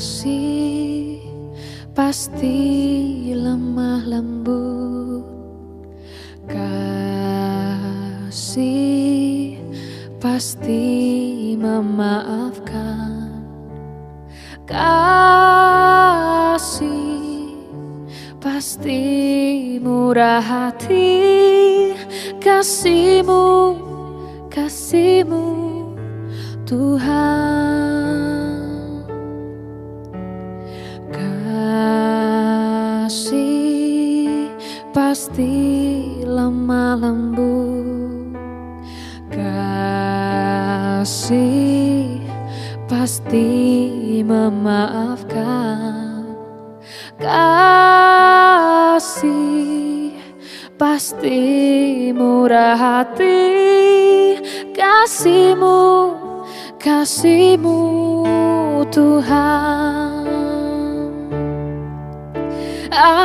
Kasih pasti lemah lembut, kasih pasti memaafkan, kasih pasti murah hati, kasih-Mu, kasih-Mu Tuhan. Kasih pasti lemah lembut, kasih pasti memaafkan, kasih pasti murah hati, kasih-Mu, kasih-Mu Tuhan.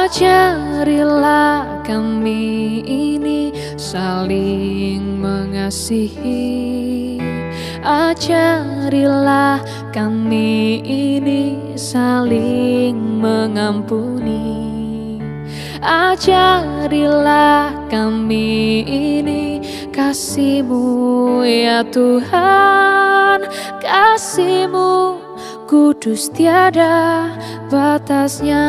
Ajarilah kami ini saling mengasihi, ajarilah kami ini saling mengampuni, ajarilah kami ini kasih-Mu ya Tuhan, kasih-Mu kudus tiada batasnya.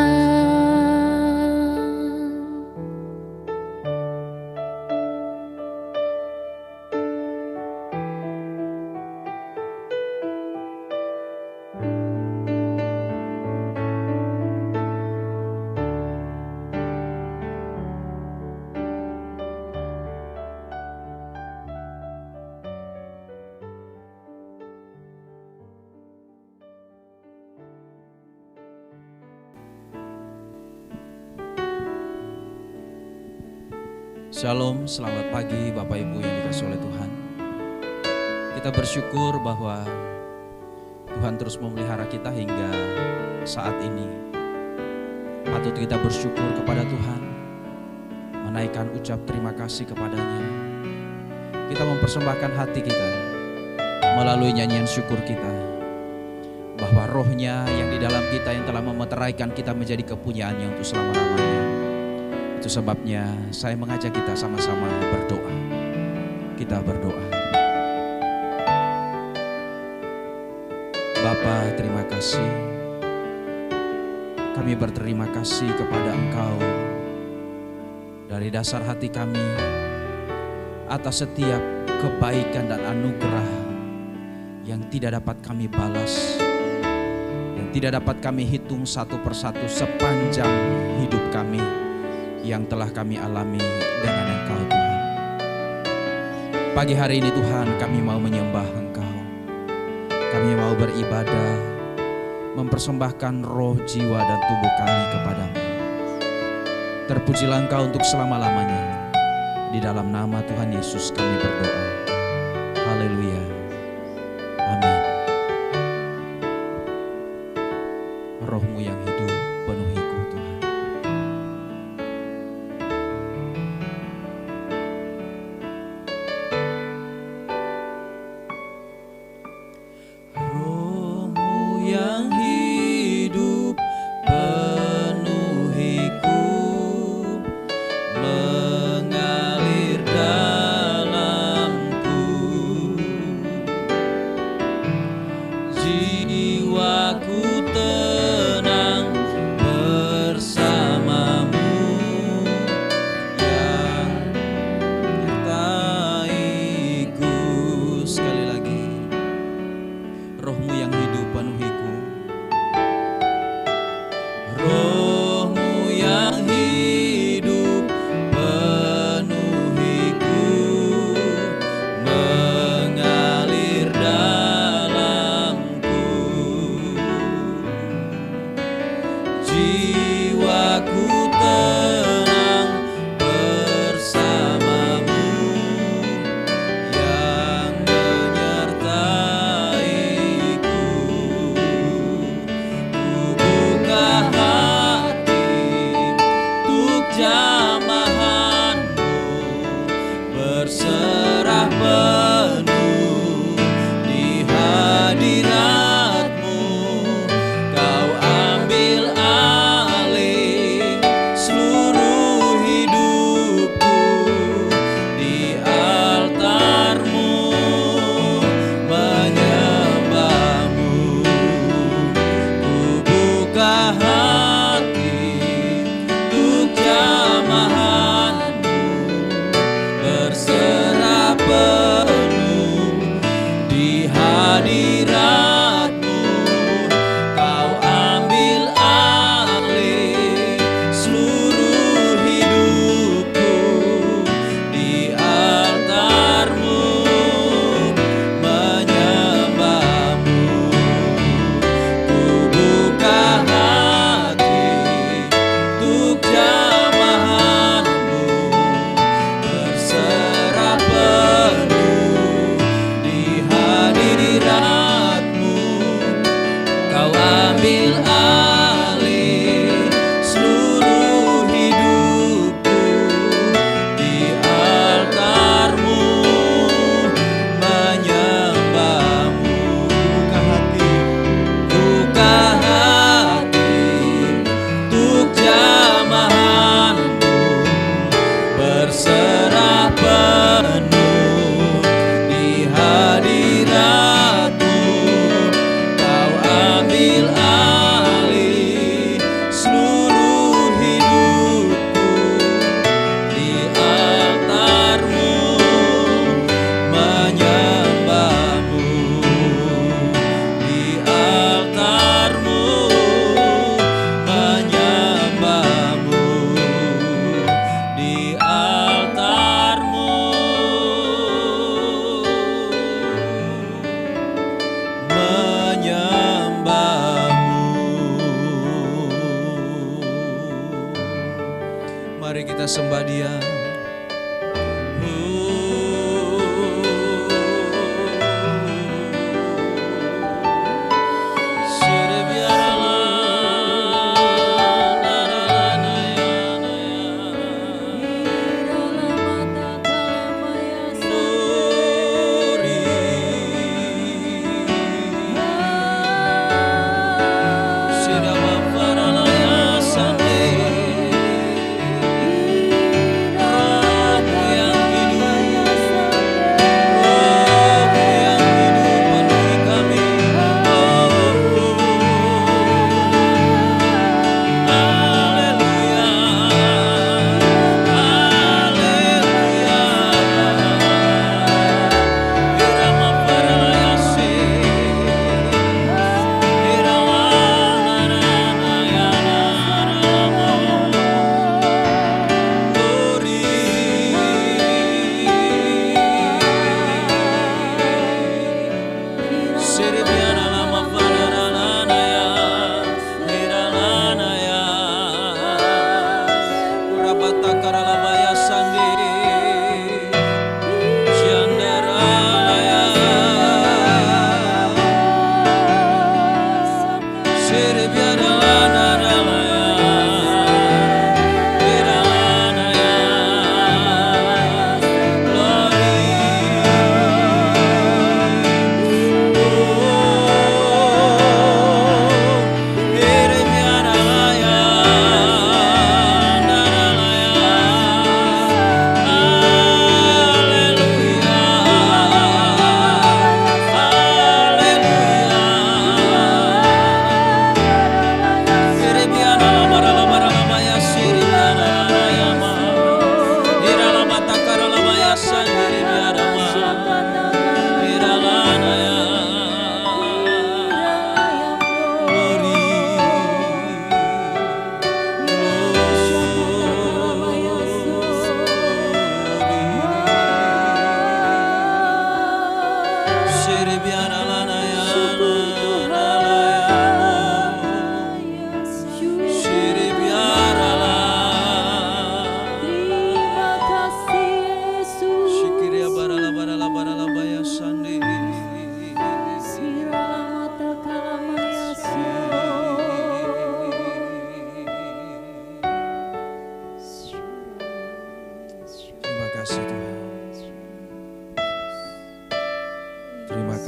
Shalom, selamat pagi Bapak Ibu yang dikasihi oleh Tuhan. Kita bersyukur bahwa Tuhan terus memelihara kita hingga saat ini. Patut kita bersyukur kepada Tuhan, menaikkan ucap terima kasih kepadanya. Kita mempersembahkan hati kita melalui nyanyian syukur kita, bahwa rohnya yang di dalam kita yang telah memeteraikan kita menjadi kepunyaannya untuk selama-lamanya. Itu sebabnya saya mengajak kita sama-sama berdoa. Kita berdoa. Bapa, terima kasih. Kami berterima kasih kepada Engkau dari dasar hati kami atas setiap kebaikan dan anugerah yang tidak dapat kami balas, yang tidak dapat kami hitung satu persatu sepanjang hidup kami yang telah kami alami dengan Engkau Tuhan. Pagi hari ini Tuhan, kami mau menyembah Engkau. Kami mau beribadah, mempersembahkan roh, jiwa, dan tubuh kami kepadamu. Terpujilah Engkau untuk selama-lamanya. Di dalam nama Tuhan Yesus kami berdoa. Haleluya. Amin. Roh-Mu yang hidup penuhiku Tuhan. Yang hidup penuhiku, mengalir dalamku, jiwaku tenang bersamamu, yang menyertaiku. Sekali lagi, roh-Mu yang hidup penuhiku. Roh-Mu yang hidup penuhiku, mengalir dalamku, ambil alih seluruh hidupku di altar-Mu menyembah-Mu. Buka hati untuk jamahan-Mu, berserah penuh di hadirat-Mu. Kau ambil alih seluruh hidupku di altar-Mu menyembah-Mu, di altar-Mu menyembah-Mu, di altar-Mu menyembah-Mu. Mari kita sembah Dia.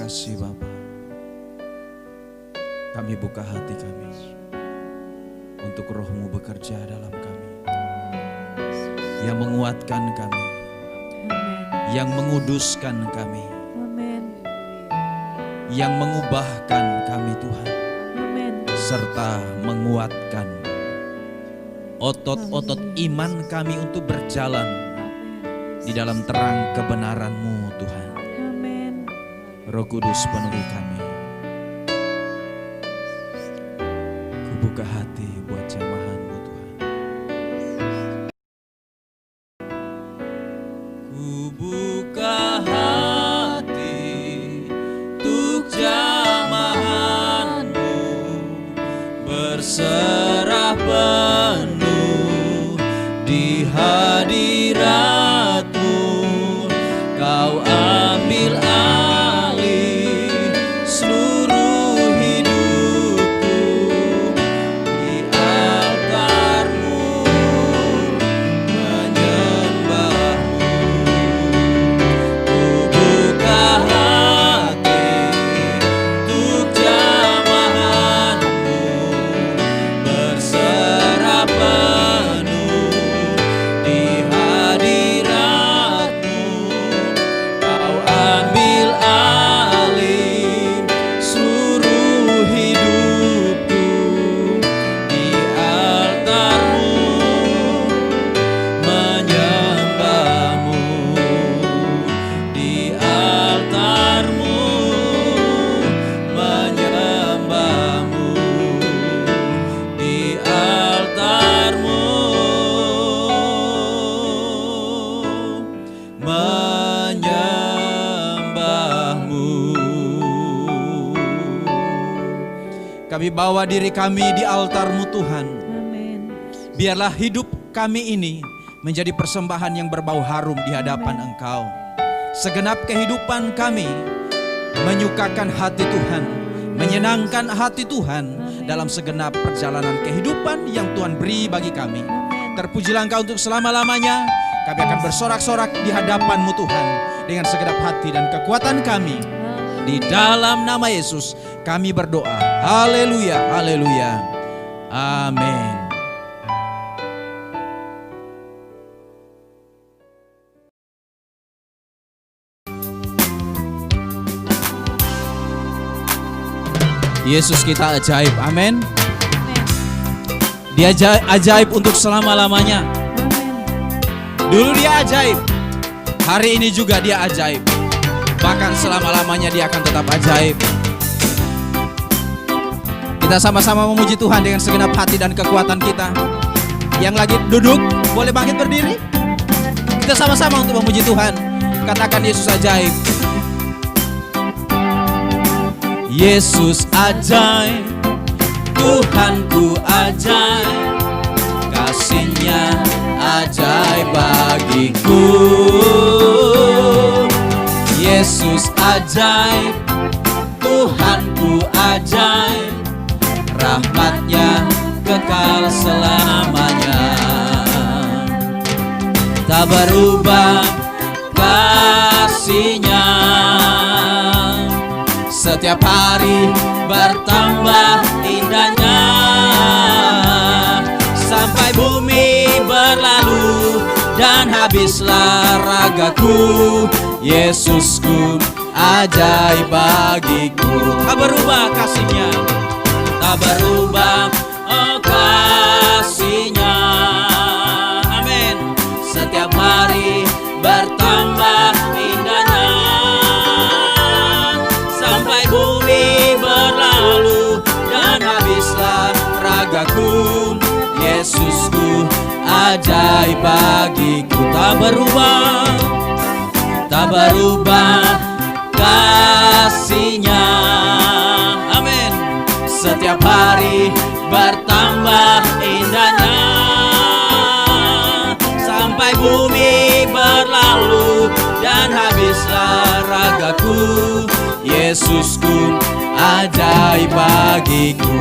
kasih Bapa, kami buka hati kami untuk Roh-Mu bekerja dalam kami, yang menguatkan kami, yang menguduskan kami, yang mengubahkan kami Tuhan, serta menguatkan otot-otot iman kami untuk berjalan di dalam terang kebenaran-Mu Tuhan. Roh Kudus penuhi kami. Ku buka hati buat jamahan-Mu Tuhan. Ku buka hati untuk jamahan-Mu, berserah penuh di hadirat-Mu. Kau ambil alih seluruh hidupku Kami bawa diri kami di altar-Mu Tuhan. Amin. Biarlah hidup kami ini menjadi persembahan yang berbau harum di hadapan Engkau. Segenap kehidupan kami menyukakan hati Tuhan, menyenangkan hati Tuhan dalam segenap perjalanan kehidupan yang Tuhan beri bagi kami. Terpujilah Engkau untuk selama-lamanya. Kami akan bersorak-sorak di hadapan-Mu Tuhan dengan segenap hati dan kekuatan kami. Di dalam nama Yesus kami berdoa. Haleluya, haleluya. Amin. Yesus kita ajaib, amin. Dia ajaib untuk selama-lamanya. Dulu dia ajaib, hari ini juga dia ajaib. Bahkan selama-lamanya dia akan tetap ajaib. Kita sama-sama memuji Tuhan dengan segenap hati dan kekuatan kita. Yang lagi duduk, boleh bangkit berdiri. Kita sama-sama untuk memuji Tuhan. Katakan Yesus ajaib. Yesus ajaib, Tuhanku ajaib, kasih-Nya ajaib bagiku. Yesus ajaib, Tuhanku ajaib, rahmat-Nya kekal selamanya. Tak berubah kasih-Nya, setiap hari bertambah indahnya. Sampai bumi berlalu dan habislah ragaku, Yesusku ajaib bagiku. Tak berubah kasih-Nya, tak berubah kasih-Nya. Amin. Setiap hari bertambah indahnya. Sampai bumi berlalu dan habislah ragaku, Yesusku ajaib bagiku. Tak berubah, tak berubah kasih-Nya. Amin. Setiap hari bertambah indahnya. Sampai bumi berlalu dan habislah ragaku, Yesusku ajaib bagiku.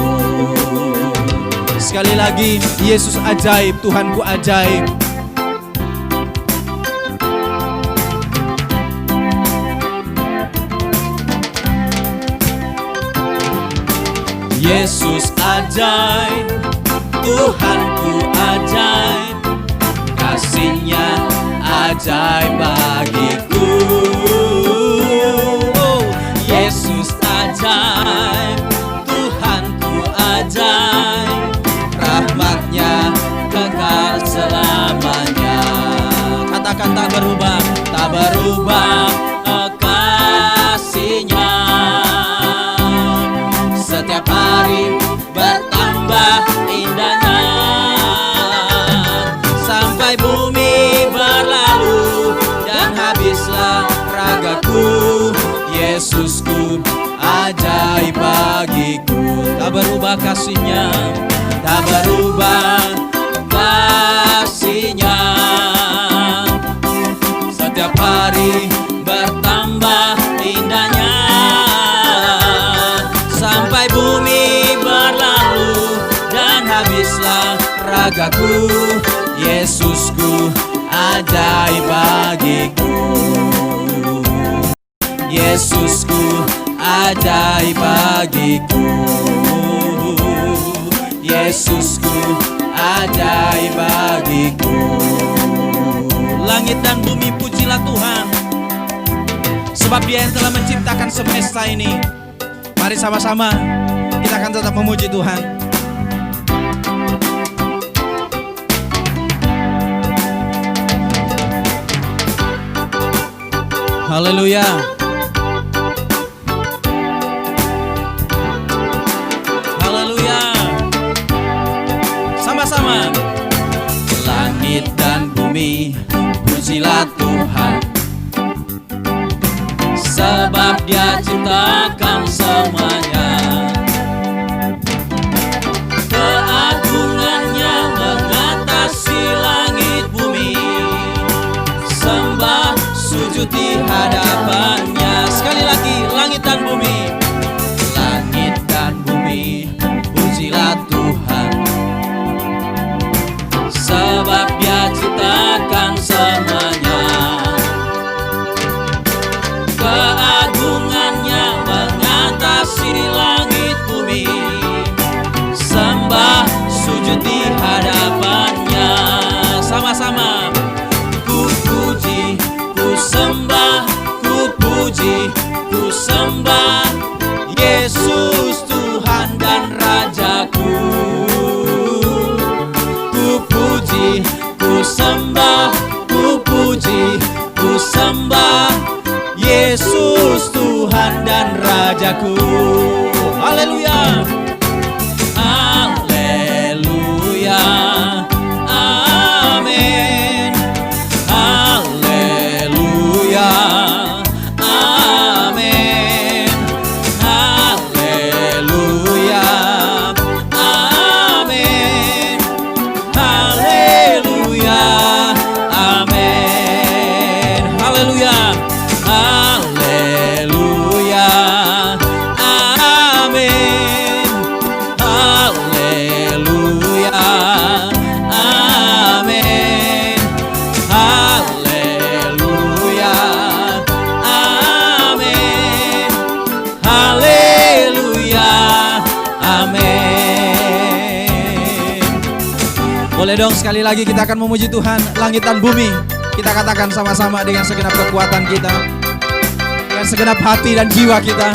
Sekali lagi, Yesus ajaib, Tuhanku ajaib. Yesus ajaib, Tuhanku ajaib, kasih-Nya ajaib bagiku. Yesus ajaib, Tuhanku ajaib, rahmat-Nya kekal selamanya. Katakan tak berubah, tak berubah kasih-Nya. Setiap hari bertambah indahnya. Sampai bumi berlalu dan habislah ragaku, Yesusku ajaib bagiku. Tak berubah kasih-Nya, tak berubah kasih-Nya. Setiap hari bertambah indahnya. Sampai bumi berlalu dan habislah ragaku, Yesusku ajaib bagiku. Yesusku ajaib bagiku. Yesusku ajaib bagiku. Langit dan bumi pujilah Tuhan, sebab Dia yang telah menciptakan semesta ini. Mari sama-sama kita akan tetap memuji Tuhan. Haleluya. Haleluya. Sama-sama. Langit dan bumi pujilah Tuhan, sebab Dia ciptakan semuanya. dan Rajaku. Ku puji, ku sembah, ku puji, ku sembah Yesus Tuhan dan Rajaku. Haleluya. Haleluya. Amin. Haleluya. Amin. Haleluya. Amin. Haleluya. Amin. Haleluya. Haleluya. Amin. Haleluya. Amin. Haleluya. Amin. Haleluya. Amin. Boleh dong sekali lagi kita akan memuji Tuhan, langit dan bumi. Kita katakan sama-sama dengan segenap kekuatan kita, dengan segenap hati dan jiwa kita.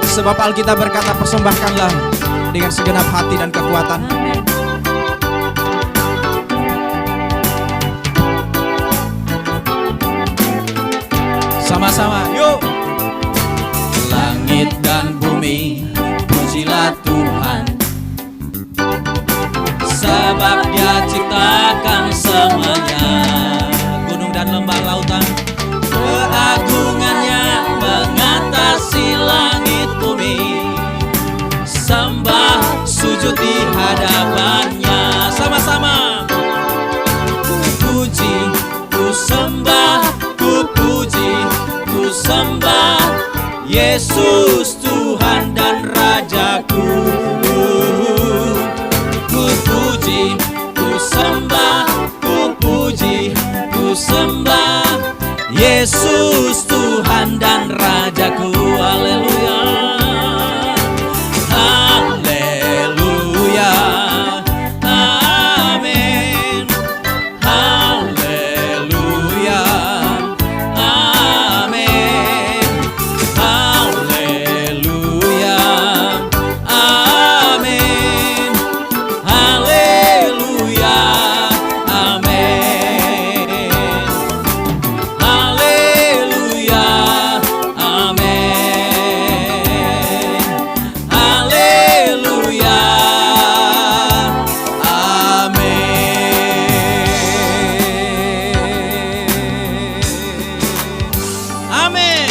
Sebab Alkitab berkata, persembahkanlah dengan segenap hati dan kekuatan. Sama-sama, yuk. Langit dan bumi, pujilah Tuhan, sebab Dia ciptakan semuanya. Gunung dan lembah lautan, keagungannya mengatasi langit bumi. Sembah, sujud di hadapannya. Sama-sama. Ku puji, ku sembah, ku puji, ku sembah Yesus Tuhan dan Rajaku. Ku puji, ku sembah, ku puji, ku sembah Yesus Tuhan dan Rajaku. Haleluya. Haleluya. Amin. Haleluya. Amin. Haleluya. Amin. Haleluya. Amin. Haleluya. Amin. Haleluya. Amin. Amin.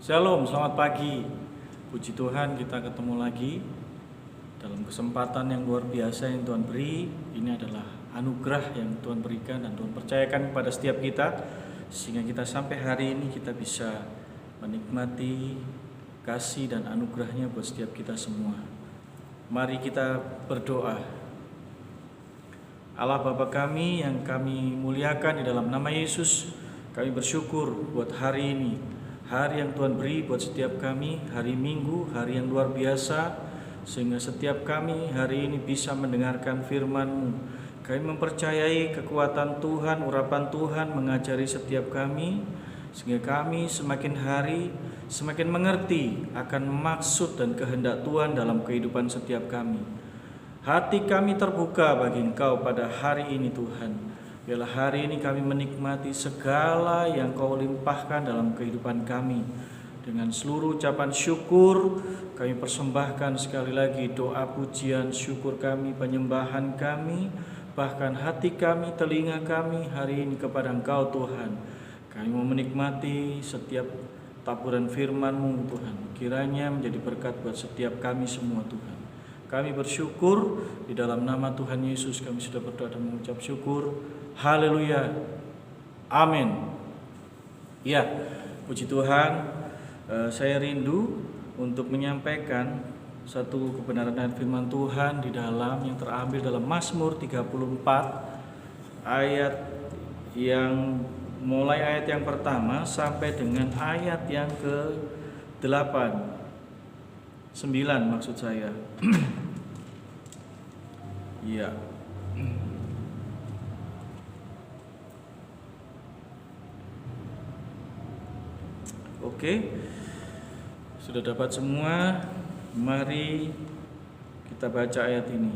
Shalom, selamat pagi. Puji Tuhan, kita ketemu lagi dalam kesempatan yang luar biasa yang Tuhan beri. Ini adalah anugerah yang Tuhan berikan dan Tuhan percayakan kepada setiap kita, sehingga kita sampai hari ini kita bisa menikmati kasih dan anugerahnya buat setiap kita semua. Mari kita berdoa. Allah Bapa kami yang kami muliakan, di dalam nama Yesus kami bersyukur buat hari ini, hari yang Tuhan beri buat setiap kami, hari Minggu, hari yang luar biasa, sehingga setiap kami hari ini bisa mendengarkan firman-Mu. Kami mempercayai kekuatan Tuhan, urapan Tuhan mengajari setiap kami, sehingga kami semakin hari semakin mengerti akan maksud dan kehendak Tuhan dalam kehidupan setiap kami. Hati kami terbuka bagi Engkau pada hari ini Tuhan. Biarlah hari ini kami menikmati segala yang Kau limpahkan dalam kehidupan kami. Dengan seluruh ucapan syukur, kami persembahkan sekali lagi doa, pujian, syukur kami, penyembahan kami, bahkan hati kami, telinga kami hari ini kepada Engkau Tuhan. Kami mau menikmati setiap taburan firman-Mu Tuhan. Kiranya menjadi berkat buat setiap kami semua Tuhan. Kami bersyukur di dalam nama Tuhan Yesus kami sudah berdoa dan mengucap syukur. Haleluya. Amin. Ya, puji Tuhan. Saya rindu untuk menyampaikan satu kebenaran dan firman Tuhan di dalam yang terambil dalam Mazmur 34 ayat yang mulai ayat yang pertama sampai dengan ayat yang ke-8. 9 maksud saya. Iya. Oke, sudah dapat semua. Mari kita baca ayat ini.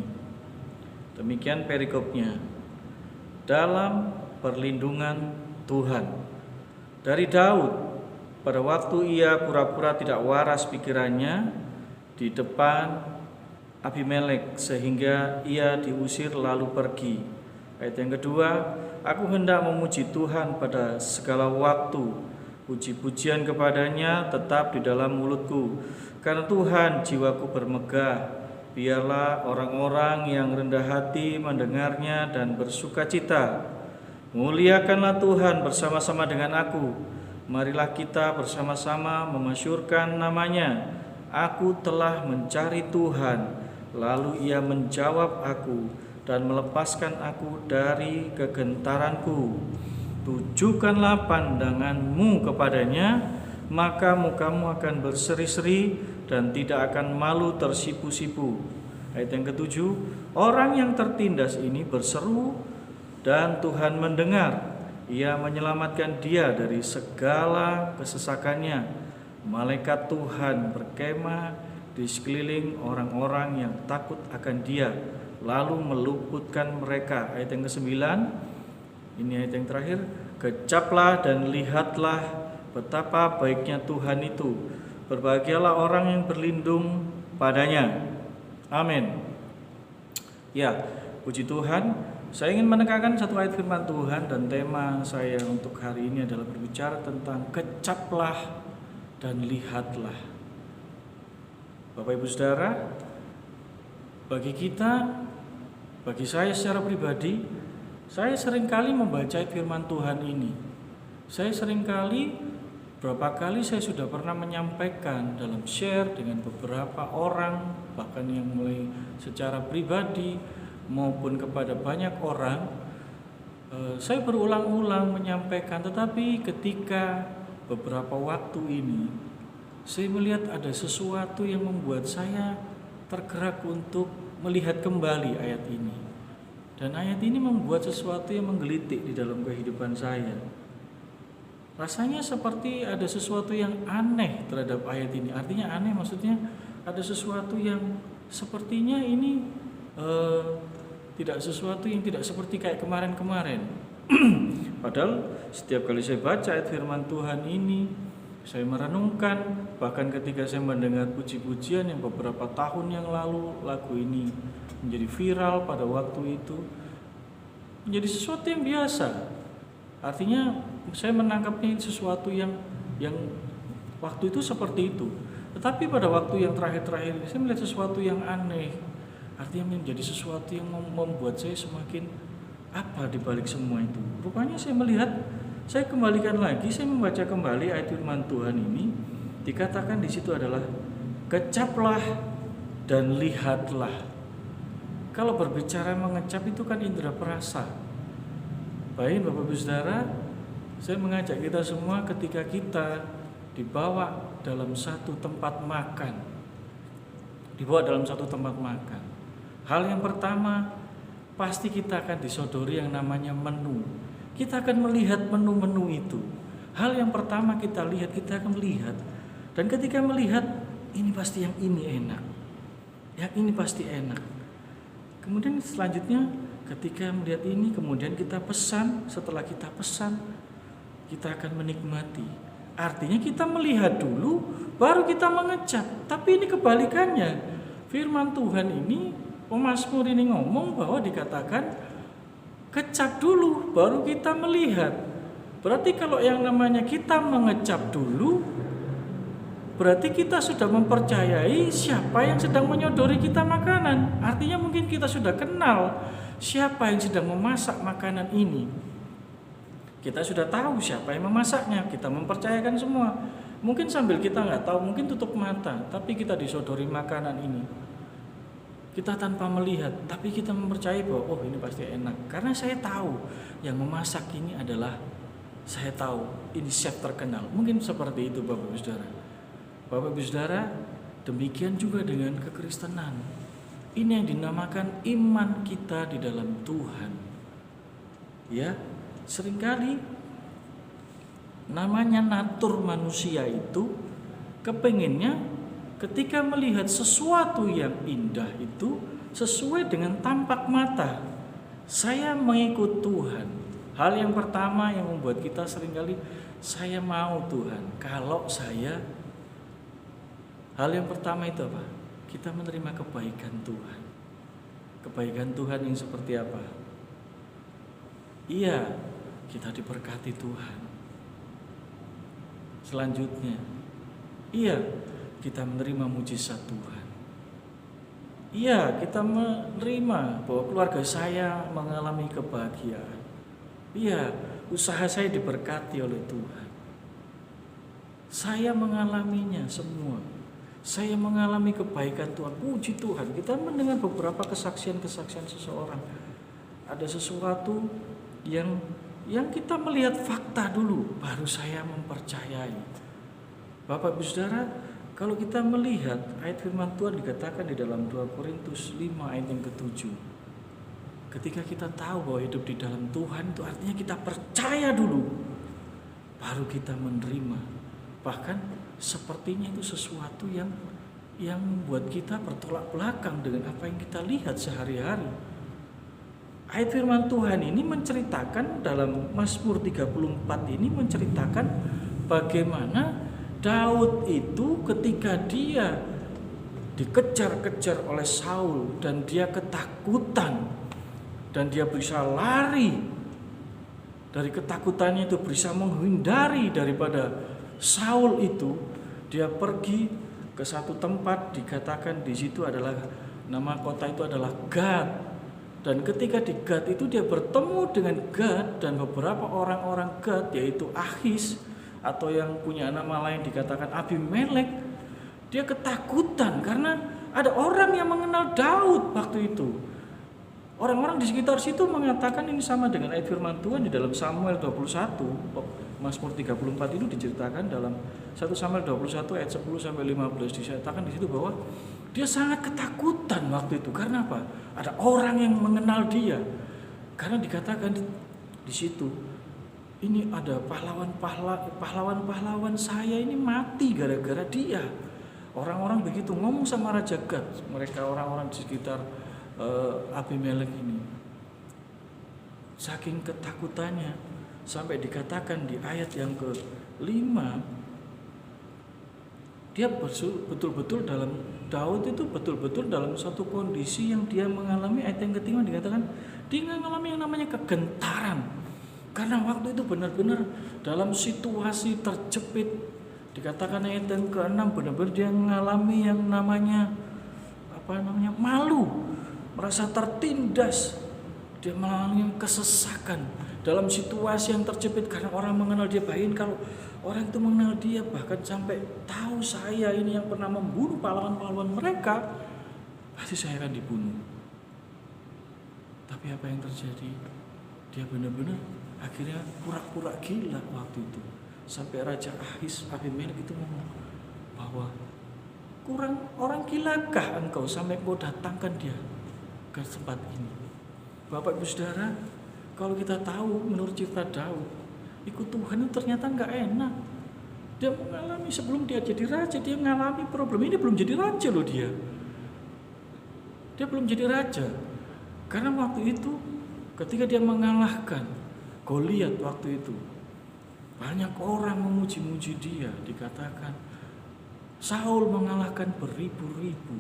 Demikian perikopnya. Dalam perlindungan Tuhan. Dari Daud, pada waktu ia pura-pura tidak waras pikirannya di depan Abimelek sehingga ia diusir lalu pergi. Ayat yang kedua, aku hendak memuji Tuhan pada segala waktu. Puji-pujian kepadanya tetap di dalam mulutku. Karena Tuhan jiwaku bermegah. Biarlah orang-orang yang rendah hati mendengarnya dan bersuka cita. Muliakanlah Tuhan bersama-sama dengan aku. Marilah kita bersama-sama memasyurkan namanya. Aku telah mencari Tuhan, lalu ia menjawab aku dan melepaskan aku dari kegentaranku. Tujukanlah pandanganmu kepadanya, maka mukamu akan berseri-seri dan tidak akan malu tersipu-sipu. Ayat yang ketujuh, orang yang tertindas ini berseru dan Tuhan mendengar. Ia menyelamatkan dia dari segala kesesakannya. Malaikat Tuhan berkemah di sekeliling orang-orang yang takut akan dia, lalu meluputkan mereka. Ayat yang ke-9, ini ayat yang terakhir. Kecaplah dan lihatlah betapa baiknya Tuhan itu. Berbahagialah orang yang berlindung padanya. Amin. Ya, puji Tuhan. Saya ingin menekankan satu ayat firman Tuhan, dan tema saya untuk hari ini adalah berbicara tentang kecaplah dan lihatlah. Bapak Ibu Saudara, bagi saya secara pribadi, saya seringkali membaca firman Tuhan ini. Saya seringkali, berapa kali saya sudah pernah menyampaikan dalam share dengan beberapa orang, bahkan yang mulai secara pribadi maupun kepada banyak orang. Saya berulang-ulang menyampaikan, tetapi ketika beberapa waktu ini saya melihat ada sesuatu yang membuat saya tergerak untuk melihat kembali ayat ini. Dan ayat ini membuat sesuatu yang menggelitik di dalam kehidupan saya. Rasanya seperti ada sesuatu yang aneh terhadap ayat ini. Artinya aneh maksudnya ada sesuatu yang sepertinya ini tidak sesuatu yang tidak seperti kayak kemarin-kemarin. Padahal setiap kali saya baca ayat firman Tuhan ini, saya merenungkan, bahkan ketika saya mendengar puji-pujian yang beberapa tahun yang lalu, lagu ini menjadi viral pada waktu itu, menjadi sesuatu yang biasa. Artinya saya menangkapnya sesuatu yang waktu itu seperti itu. Tetapi pada waktu yang terakhir-terakhir ini saya melihat sesuatu yang aneh. Artinya menjadi sesuatu yang membuat saya semakin apa di balik semua itu. Rupanya saya melihat, saya kembalikan lagi, saya membaca kembali ayat firman Tuhan ini, dikatakan di situ adalah kecaplah dan lihatlah. Kalau berbicara mengecap itu kan indera perasa. Baik Bapak Ibu Saudara, saya mengajak kita semua ketika kita dibawa dalam satu tempat makan. Hal yang pertama, pasti kita akan disodori yang namanya menu. Kita akan melihat menu-menu itu. Hal yang pertama kita lihat, kita akan melihat. Dan ketika melihat, ini pasti yang ini enak. Yang ini pasti enak. Kemudian selanjutnya, ketika melihat ini, kemudian kita pesan. Setelah kita pesan, kita akan menikmati. Artinya kita melihat dulu, baru kita mengecap. Tapi ini kebalikannya. Firman Tuhan ini, pemazmur ini ngomong bahwa dikatakan kecap dulu, baru kita melihat. Berarti kalau yang namanya kita mengecap dulu, berarti kita sudah mempercayai siapa yang sedang menyodori kita makanan. Artinya mungkin kita sudah kenal siapa yang sedang memasak makanan ini. Kita sudah tahu siapa yang memasaknya, kita mempercayakan semua. Mungkin sambil kita nggak tahu, mungkin tutup mata, tapi kita disodori makanan ini. Kita tanpa melihat, tapi kita mempercayai bahwa oh ini pasti enak. Karena saya tahu yang memasak ini adalah, saya tahu ini chef terkenal. Mungkin seperti itu Bapak Ibu Saudara. Bapak Ibu Saudara, demikian juga dengan kekristenan. Ini yang dinamakan iman kita di dalam Tuhan. Ya, seringkali Namanya natur manusia itu kepengennya ketika melihat sesuatu yang indah itu sesuai dengan tampak mata. Saya mengikut Tuhan. Hal yang pertama yang membuat kita seringkali, saya mau Tuhan. Kalau saya, hal yang pertama itu apa? Kita menerima kebaikan Tuhan. Kebaikan Tuhan yang seperti apa? Iya, kita diberkati Tuhan. Selanjutnya, iya, kita menerima mujizat Tuhan. Iya, kita menerima bahwa keluarga saya mengalami kebahagiaan. Iya, usaha saya diberkati oleh Tuhan. Saya mengalaminya semua. Saya mengalami kebaikan Tuhan. Puji Tuhan. Kita mendengar beberapa kesaksian-kesaksian seseorang. Ada sesuatu yang kita melihat fakta dulu, baru saya mempercayai. Bapak Ibu Saudara, kalau kita melihat ayat firman Tuhan dikatakan di dalam 2 Korintus 5 ayat yang ke-7. Ketika kita tahu bahwa hidup di dalam Tuhan itu artinya kita percaya dulu, baru kita menerima. Bahkan sepertinya itu sesuatu yang membuat kita bertolak belakang dengan apa yang kita lihat sehari-hari. Ayat firman Tuhan ini menceritakan dalam Mazmur 34 ini menceritakan bagaimana Daud itu ketika dia dikejar-kejar oleh Saul dan dia ketakutan dan dia bisa lari dari ketakutannya itu, bisa menghindari daripada Saul itu, dia pergi ke satu tempat, dikatakan di situ adalah nama kota itu adalah Gad. Dan ketika di Gad itu dia bertemu dengan Gad dan beberapa orang-orang Gad, yaitu Achis atau yang punya nama lain dikatakan Abimelek. Dia ketakutan karena ada orang yang mengenal Daud waktu itu. Orang-orang di sekitar situ mengatakan ini sama dengan ayat firman Tuhan di dalam Samuel 21. Mazmur 34 itu diceritakan dalam 1 Samuel 21 ayat 10 sampai 15, diceritakan di situ bahwa dia sangat ketakutan waktu itu. Karena apa? Ada orang yang mengenal dia. Karena dikatakan di situ, ini ada pahlawan saya ini mati gara-gara dia. Orang-orang begitu ngomong sama Raja Gad, mereka orang-orang di sekitar Abimelek ini. Saking ketakutannya sampai dikatakan di ayat yang ke-5, dia betul-betul dalam Daud itu betul-betul dalam satu kondisi yang dia mengalami. Ayat yang ketiga dikatakan dia mengalami yang namanya kegentaran. Karena waktu itu benar-benar dalam situasi terjepit. Dikatakan ayat yang ke-6 benar-benar dia mengalami yang namanya malu, merasa tertindas. Dia mengalami kesesakan dalam situasi yang terjepit karena orang mengenal dia. Bayangin kalau orang itu mengenal dia, bahkan sampai tahu saya ini yang pernah membunuh pahlawan-pahlawan mereka, pasti saya akan dibunuh. Tapi apa yang terjadi? Dia benar-benar akhirnya pura-pura gila waktu itu. Sampai Raja Achis Abimelek itu ngomong bahwa kurang orang gilakah engkau sampai kau datangkan dia ke tempat ini. Bapak Ibu Saudara, kalau kita tahu menurut cerita Daud, ikut Tuhan itu ternyata gak enak. Dia mengalami sebelum dia jadi raja, dia mengalami problem ini. Belum jadi raja loh dia belum jadi raja. Karena waktu itu ketika dia mengalahkan Goliat waktu itu, banyak orang memuji-muji dia. Dikatakan Saul mengalahkan beribu-ribu,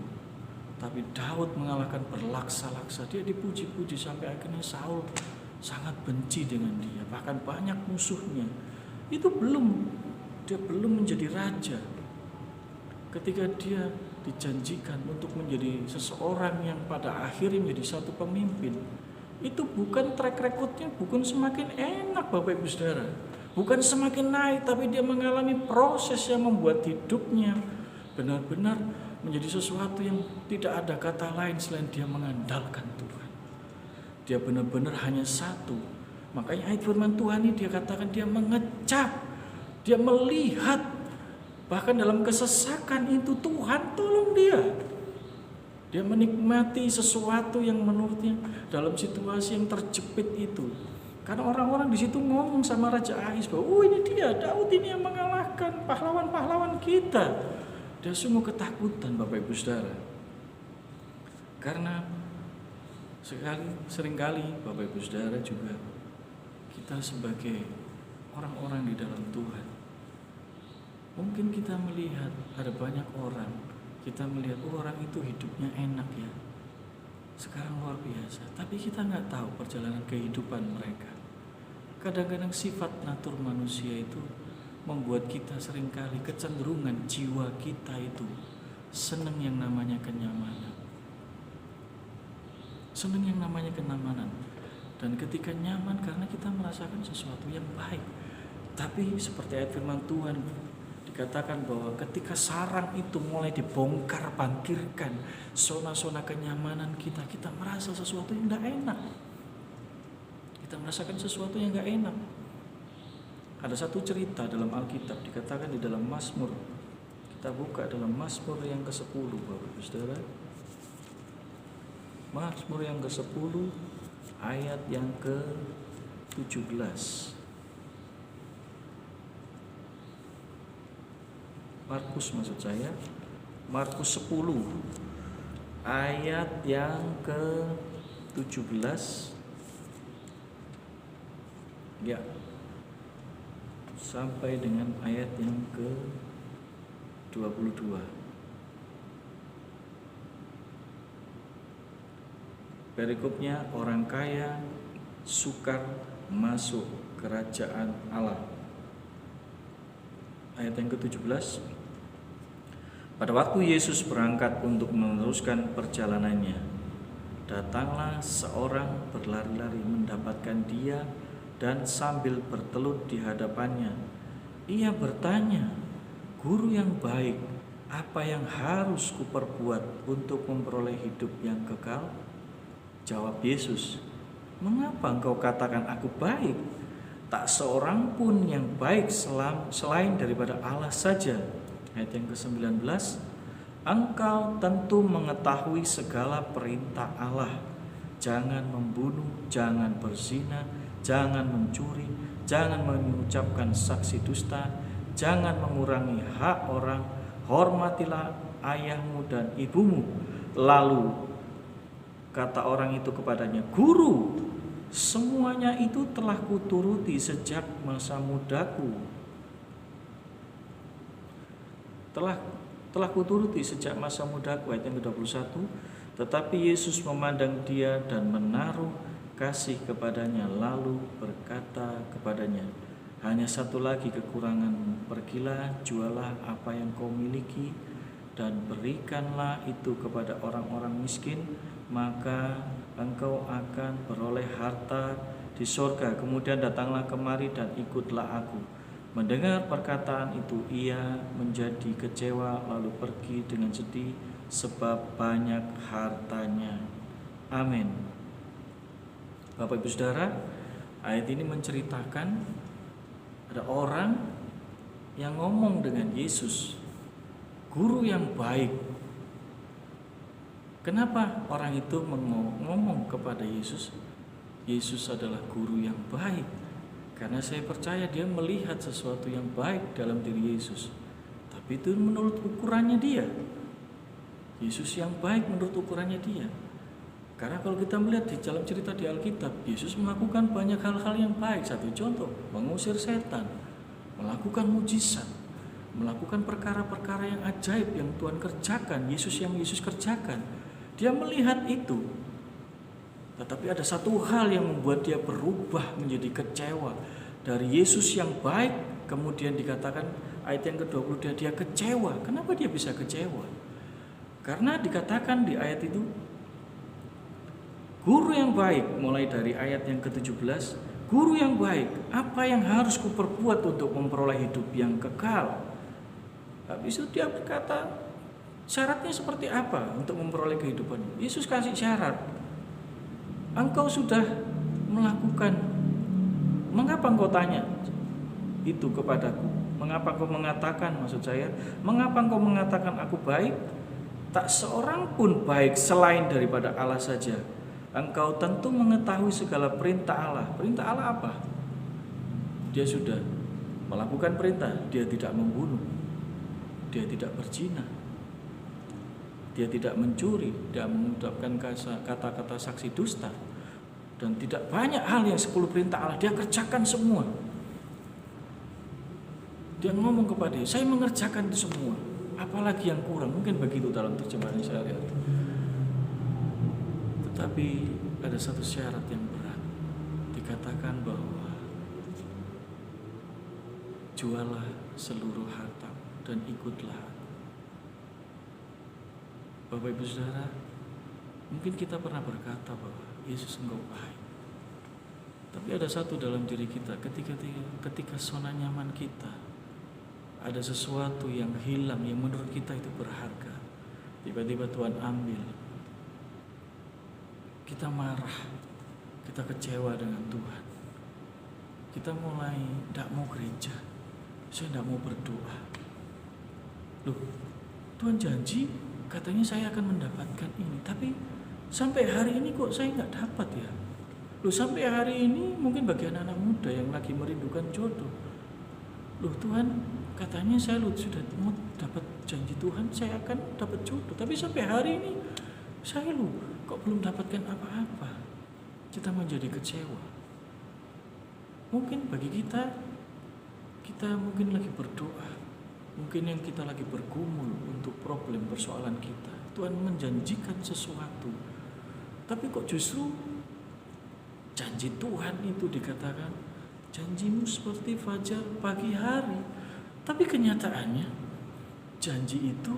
tapi Daud mengalahkan berlaksa-laksa. Dia dipuji-puji sampai akhirnya Saul sangat benci dengan dia. Bahkan banyak musuhnya. Itu dia belum menjadi raja. Ketika dia dijanjikan untuk menjadi seseorang yang pada akhirnya menjadi satu pemimpin, itu bukan track recordnya, bukan semakin enak Bapak Ibu Saudara, bukan semakin naik, tapi dia mengalami proses yang membuat hidupnya benar-benar menjadi sesuatu yang tidak ada kata lain selain dia mengandalkan Tuhan. Dia benar-benar hanya satu. Makanya ayat firman Tuhan ini dia katakan dia mengecap, dia melihat, bahkan dalam kesesakan itu Tuhan tolong dia. Dia menikmati sesuatu yang menurutnya dalam situasi yang terjepit itu. Karena orang-orang di situ ngomong sama Raja Ahis bahwa, oh ini dia, Daud ini yang mengalahkan pahlawan-pahlawan kita. Dia sungguh ketakutan Bapak Ibu Saudara. Karena seringkali Bapak Ibu Saudara juga kita sebagai orang-orang di dalam Tuhan, mungkin kita melihat ada banyak orang, kita melihat orang itu hidupnya enak ya, sekarang luar biasa, tapi kita nggak tahu perjalanan kehidupan mereka. Kadang-kadang sifat natur manusia itu membuat kita seringkali kecenderungan jiwa kita itu senang yang namanya kenyamanan. Senang yang namanya kenyamanan. Dan ketika nyaman karena kita merasakan sesuatu yang baik. Tapi seperti ayat firman Tuhan dikatakan bahwa ketika sarang itu mulai dibongkar, bangkirkan zona-zona kenyamanan kita, kita merasa sesuatu yang tidak enak. Kita merasakan sesuatu yang tidak enak. Ada satu cerita dalam Alkitab dikatakan di dalam Mazmur. Kita buka dalam Mazmur yang ke-10 Bapak Ibu Saudara. Mazmur yang ke-10 ayat yang ke-17. Markus 10 ayat yang ke-17 ya sampai dengan ayat yang ke-22. Perikopnya, orang kaya sukar masuk kerajaan Allah. Ayat yang ke-17. Pada waktu Yesus berangkat untuk meneruskan perjalanannya, datanglah seorang berlari-lari mendapatkan dia dan sambil bertelut di hadapannya. Ia bertanya, "Guru yang baik, apa yang harus kuperbuat untuk memperoleh hidup yang kekal?" Jawab Yesus, "Mengapa engkau katakan aku baik? Tak seorang pun yang baik selain daripada Allah saja." Ayat yang ke-19, engkau tentu mengetahui segala perintah Allah. Jangan membunuh, jangan berzina, jangan mencuri, jangan mengucapkan saksi dusta, jangan mengurangi hak orang, hormatilah ayahmu dan ibumu. Lalu kata orang itu kepadanya, "Guru, semuanya itu telah kuturuti sejak masa mudaku." Telah kuturuti sejak masa mudaku. Ayat yang ke-21. Tetapi Yesus memandang dia dan menaruh kasih kepadanya, lalu berkata kepadanya, "Hanya satu lagi kekuranganmu. Pergilah, jualah apa yang kau miliki dan berikanlah itu kepada orang-orang miskin, maka engkau akan beroleh harta di sorga. Kemudian datanglah kemari dan ikutlah aku." Mendengar perkataan itu, ia menjadi kecewa lalu pergi dengan sedih sebab banyak hartanya. Amin. Bapak Ibu Saudara, ayat ini menceritakan ada orang yang ngomong dengan Yesus, "Guru yang baik." Kenapa orang itu ngomong kepada Yesus, Yesus adalah guru yang baik? Karena saya percaya dia melihat sesuatu yang baik dalam diri Yesus. Tapi itu menurut ukurannya dia. Yesus yang baik menurut ukurannya dia. Karena kalau kita melihat di dalam cerita di Alkitab, Yesus melakukan banyak hal-hal yang baik. Satu contoh, mengusir setan, melakukan mujizat, melakukan perkara-perkara yang ajaib yang Tuhan kerjakan, Yesus kerjakan. Dia melihat itu. Tetapi ada satu hal yang membuat dia berubah menjadi kecewa. Dari Yesus yang baik, kemudian dikatakan ayat yang ke-20 dia kecewa. Kenapa dia bisa kecewa? Karena dikatakan di ayat itu, guru yang baik, mulai dari ayat yang ke-17, guru yang baik, apa yang harus kuperbuat untuk memperoleh hidup yang kekal? Habis itu dia berkata, syaratnya seperti apa untuk memperoleh kehidupan? Yesus kasih syarat. Engkau sudah melakukan, mengapa engkau tanya itu kepadaku? Mengapa engkau mengatakan, mengapa engkau mengatakan aku baik? Tak seorang pun baik selain daripada Allah saja. Engkau tentu mengetahui segala perintah Allah. Perintah Allah apa? Dia sudah melakukan perintah. Dia tidak membunuh, dia tidak berzina, dia tidak mencuri, tidak mengucapkan kata-kata saksi dusta, dan tidak banyak hal yang 10 perintah Allah dia kerjakan semua. Dia ngomong kepada dia, saya mengerjakan itu semua, apalagi yang kurang. Mungkin begitu dalam terjemahan yang saya lihat. Tetapi ada satu syarat yang berat. Dikatakan bahwa jualah seluruh harta dan ikutlah. Bapak Ibu Saudara, mungkin kita pernah berkata bahwa Yesus engkau baik. Tapi ada satu dalam diri kita, ketika zona nyaman kita, ada sesuatu yang hilang yang menurut kita itu berharga. Tiba-tiba Tuhan ambil. Kita marah, kita kecewa dengan Tuhan. Kita mulai tidak mau gereja, saya tidak mau berdoa. Loh, Tuhan janji katanya saya akan mendapatkan ini, tapi sampai hari ini kok saya nggak dapat ya. Loh, sampai hari ini mungkin bagi anak-anak muda yang lagi merindukan jodoh. Loh, Tuhan katanya saya sudah mau dapat janji Tuhan, saya akan dapat jodoh, tapi sampai hari ini saya kok belum dapatkan apa-apa. Kita menjadi kecewa. Mungkin bagi kita mungkin lagi berdoa, mungkin yang kita lagi bergumul untuk problem persoalan kita. Tuhan menjanjikan sesuatu, tapi kok justru janji Tuhan itu dikatakan janjimu seperti fajar pagi hari, tapi kenyataannya janji itu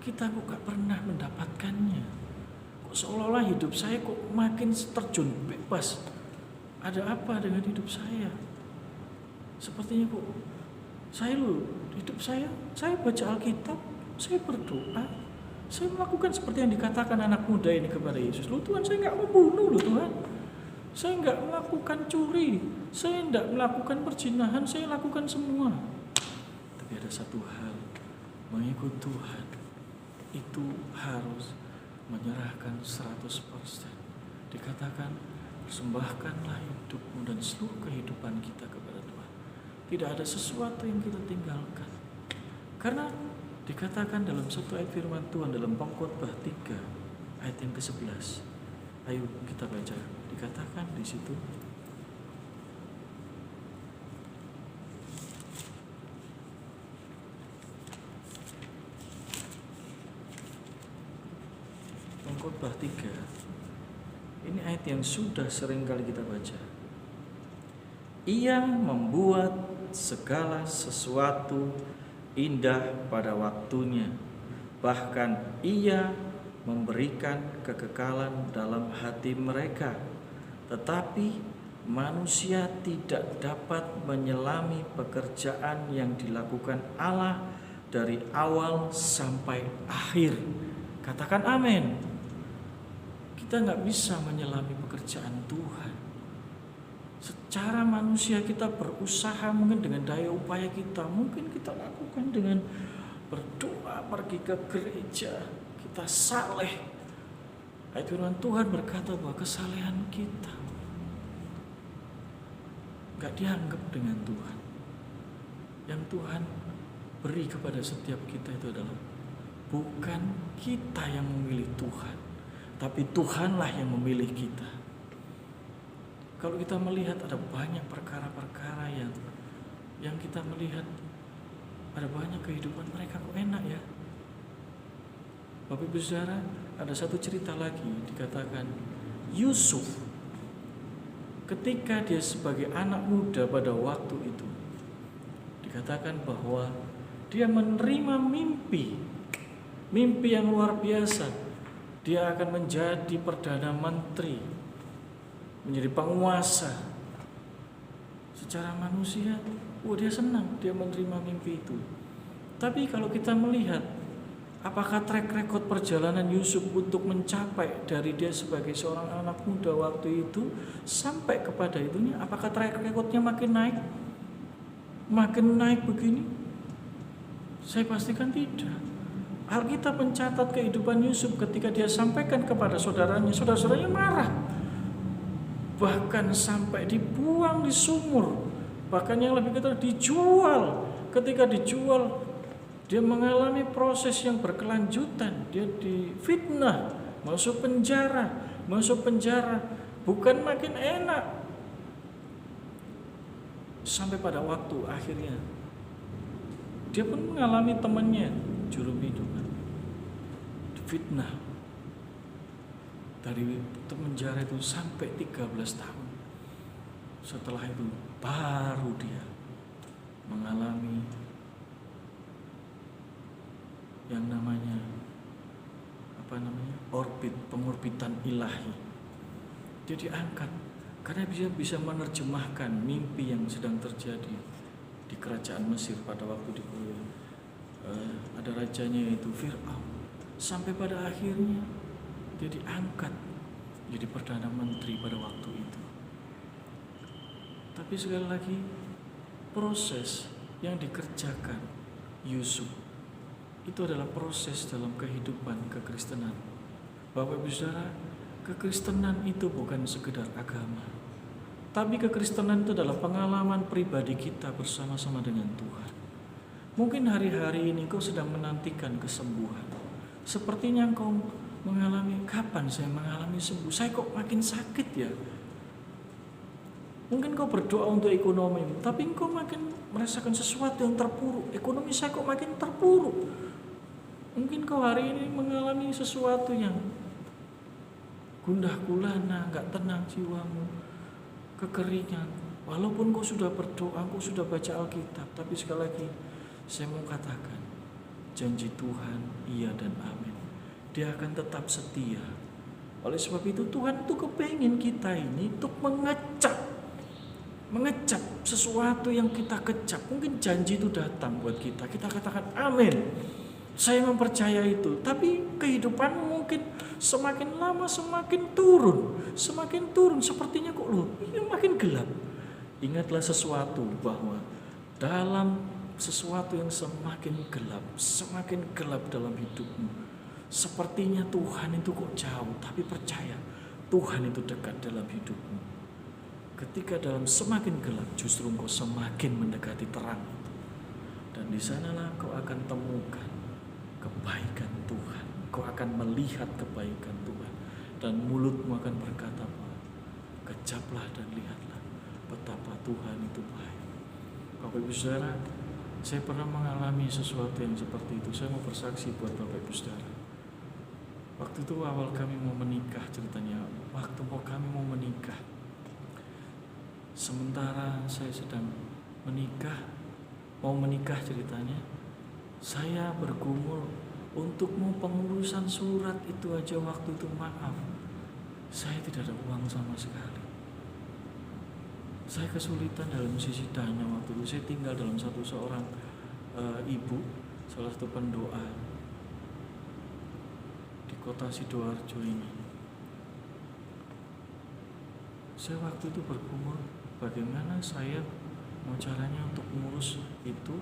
kita kok gak pernah mendapatkannya. Kok seolah-olah hidup saya kok makin terjun bebas. Ada apa dengan hidup saya? Sepertinya kok hidup saya baca Alkitab, saya berdoa, saya melakukan seperti yang dikatakan anak muda ini kepada Yesus. Loh Tuhan, saya nggak membunuh loh Tuhan, saya nggak melakukan curi, saya nggak melakukan perzinahan, saya lakukan semua. Tapi ada satu hal, mengikut Tuhan itu harus menyerahkan 100%. Dikatakan persembahkanlah hidupmu dan seluruh kehidupan kita kepada Tuhan. Tidak ada sesuatu yang kita tinggalkan. Karena dikatakan dalam satu ayat firman Tuhan dalam Pengkhotbah 3 ayat yang ke-11. Ayo kita baca. Dikatakan di situ, Pengkhotbah 3. Ini ayat yang sudah sering kali kita baca. Ia membuat segala sesuatu indah pada waktunya. Bahkan ia memberikan kekekalan dalam hati mereka. Tetapi manusia tidak dapat menyelami pekerjaan yang dilakukan Allah dari awal sampai akhir. Katakan amin. Kita nggak bisa menyelami pekerjaan Tuhan. Secara manusia kita berusaha mungkin dengan daya upaya kita. Mungkin kita lakukan dengan berdoa, pergi ke gereja, kita saleh. Ayat firman Tuhan berkata bahwa kesalehan kita nggak dianggap dengan Tuhan. Yang Tuhan beri kepada setiap kita itu adalah bukan kita yang memilih Tuhan, tapi Tuhanlah yang memilih kita. Kalau kita melihat ada banyak perkara-perkara yang kita melihat, ada banyak kehidupan mereka kok enak ya. Bapak Ibu Saudara, ada satu cerita lagi dikatakan Yusuf ketika dia sebagai anak muda pada waktu itu, dikatakan bahwa dia menerima mimpi yang luar biasa. Dia akan menjadi perdana menteri, menjadi penguasa. Secara manusia, dia senang, dia menerima mimpi itu. Tapi kalau kita melihat, apakah track record perjalanan Yusuf untuk mencapai dari dia sebagai seorang anak muda waktu itu sampai kepada itunya, apakah track recordnya makin naik begini? Saya pastikan tidak. Alkitab mencatat kehidupan Yusuf ketika dia sampaikan kepada saudaranya, saudara-saudaranya marah. Bahkan sampai dibuang di sumur. Bahkan yang lebih kata dijual. Ketika dijual, dia mengalami proses yang berkelanjutan. Dia difitnah, masuk penjara. Bukan makin enak. Sampai pada waktu akhirnya dia pun mengalami temannya juru minuman difitnah. Dari penjara itu sampai 13 tahun. Setelah itu baru dia mengalami yang namanya pengorbitan ilahi. Dia diangkat karena dia bisa menerjemahkan mimpi yang sedang terjadi di kerajaan Mesir pada waktu ada rajanya yaitu Fir'aun. Sampai pada akhirnya dia diangkat jadi perdana menteri pada waktu itu. Tapi sekali lagi, proses yang dikerjakan Yusuf itu adalah proses dalam kehidupan kekristenan. Bapak Ibu Saudara, kekristenan itu bukan sekedar agama, tapi kekristenan itu adalah pengalaman pribadi kita bersama-sama dengan Tuhan. Mungkin hari-hari ini kau sedang menantikan kesembuhan. Sepertinya kau mengalami, kapan saya mengalami sembuh? Saya kok makin sakit ya? Mungkin kau berdoa untuk ekonomi, tapi kau makin merasakan sesuatu yang terpuruk. Ekonomi saya kok makin terpuruk. Mungkin kau hari ini mengalami sesuatu yang gundah gulana, gak tenang jiwamu, kekeringan. Walaupun kau sudah berdoa, kau sudah baca Alkitab, tapi sekali lagi saya mau katakan, janji Tuhan iya dan amin. Dia akan tetap setia. Oleh sebab itu Tuhan itu kepingin kita ini untuk mengecap sesuatu yang kita kecap. Mungkin janji itu datang buat kita. Kita katakan amin. Saya mempercaya itu. Tapi kehidupan mungkin semakin lama semakin turun. Sepertinya kok ini makin gelap. Ingatlah sesuatu bahwa dalam sesuatu yang semakin gelap dalam hidupmu, sepertinya Tuhan itu kok jauh, tapi percaya Tuhan itu dekat dalam hidupmu. Ketika dalam semakin gelap, justru engkau semakin mendekati terang itu. Dan di sanalah kau akan temukan kebaikan Tuhan. Kau akan melihat kebaikan Tuhan. Dan mulutmu akan berkata, kecaplah dan lihatlah betapa Tuhan itu baik. Bapak Ibu Saudara, saya pernah mengalami sesuatu yang seperti itu. Saya mau bersaksi buat Bapak Ibu Saudara. Waktu itu awal kami mau menikah ceritanya. Waktu kami mau menikah, sementara saya sedang mau menikah ceritanya, saya bergumul untuk mau pengurusan surat itu aja. Waktu itu maaf, saya tidak ada uang sama sekali. Saya kesulitan dalam sisi dana waktu itu. Saya tinggal dalam seorang ibu, salah satu pendoa di kota Sidoarjo ini. Saya waktu itu bergumul bagaimana saya mau caranya untuk mengurus itu,